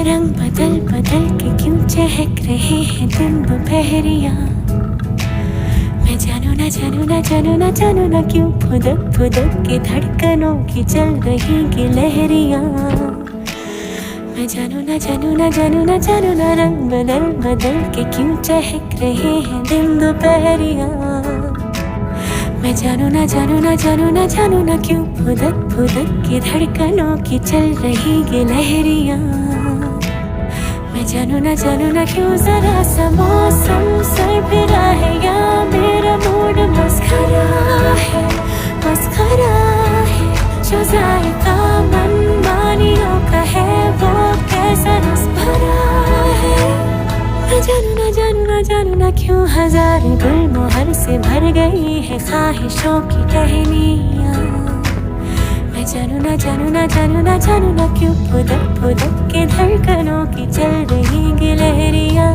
रंग बदल बदल के क्यों चहक रहे हैं दिन दोपहरिया। मैं जानू ना जानू ना जानू ना जानू ना क्यों फुदक फुदक के धड़कनों की चल रही गिलहरियाँ। मैं जानू ना जानू ना जानू ना जानू ना रंग बदल बदल के क्यों चहक रहे हैं दिन दोपहरिया। मैं जानू ना जानू ना जानू ना जानू ना क्यों फुदक फुदक के धड़कनों की चल रही गिलहरियाँ। मैं जानू ना क्यों जरा सा मौसम सरफिरा है या मेरा मूड मस्खरा है जो जायका मनमानियों का है वो कैसा रस भरा है। मैं जानू ना क्यों हजारे गुलमोहर से भर गई है ख्वाहिशों की टहनियाँ। मैं जानू ना क्यों फुदक फुदक के धड़कनों की चल रही गिलहरियाँ।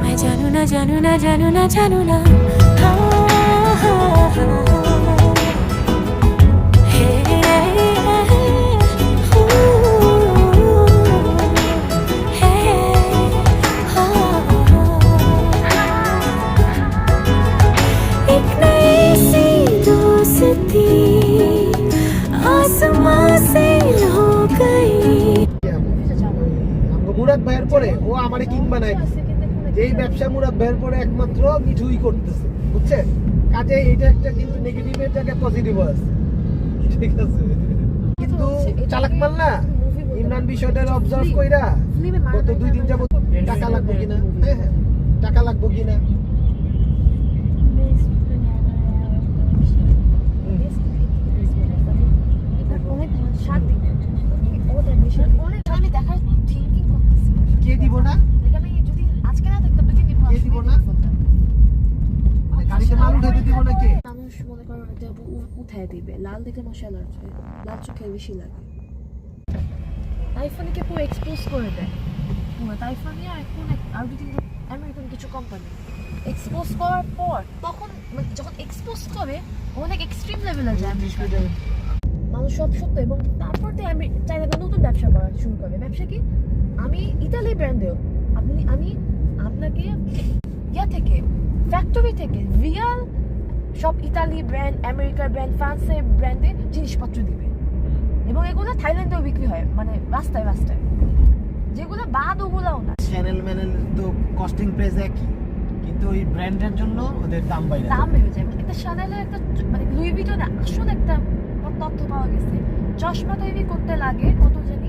मैं जानू ना एक नई सी दोस्ती आसमां से हो गई। মুরাদ ভাইয়ের পরে ও আমারে কিং বানাই দিছে। যেই ব্যবসা মুরাদ ভাইয়ের পরে একমাত্র মিঠুই করতেছে, বুঝছেন? কাজে এটা একটা কিন্তু নেগেটিভের জায়গায় পজিটিভ আছে, ঠিক আছে? কিন্তু চালাক মাল না ইমরান বিষয়টা অবজার্ভ কইরা গত 2 দিন যাবত টাকা লাগবে কিনা, হ্যাঁ টাকা লাগবে কিনা কে দিব না, কে দিব না মানে গাড়িতে মাল উঠাইতে দিব না কে? মানুষ মনে করো উঠায় দিবে, লাল দেখে মশলা লাল চোখে বেশি লাগে। আইফোনকে পুরো এক্সপোজ করে দেয় পুরো। আইফোন আর কিন্তু আমেরিকান কিছু কোম্পানি এক্সপোজ করার পর তখন যখন এক্সপোজ করে অনেক এক্সট্রিম লেভেলে যায় মানুষ সব সত্য। এবং তারপর তো আমি চাইলে নতুন ব্যবসা করা শুরু করবে। ব্যবসা কি? আমি ইতালি ব্র্যান্ডেও আমি আপনাকে থেকে ফ্যাক্টরি থেকে রিয়াল সব ইতালি ব্র্যান্ড, আমেরিকার ব্র্যান্ড, ফ্রান্সের ব্র্যান্ডে জিনিসপত্র দিবে। এবং এগুলো থাইল্যান্ডেও বিক্রি হয়, মানে রাস্তায় যেগুলো বাদ ওগুলাও না। চ্যানেল ম্যানেল তো কস্টিং প্রাইস একই, কিন্তু ওই ব্র্যান্ডের জন্য ওদের দাম বেড়ে যায়। একটা শ্যানেলের একটা মানে লুই ভিটনে আসল একটা তথ্য পাওয়া গেছে, চশমা তৈরি করতে লাগে কত জানি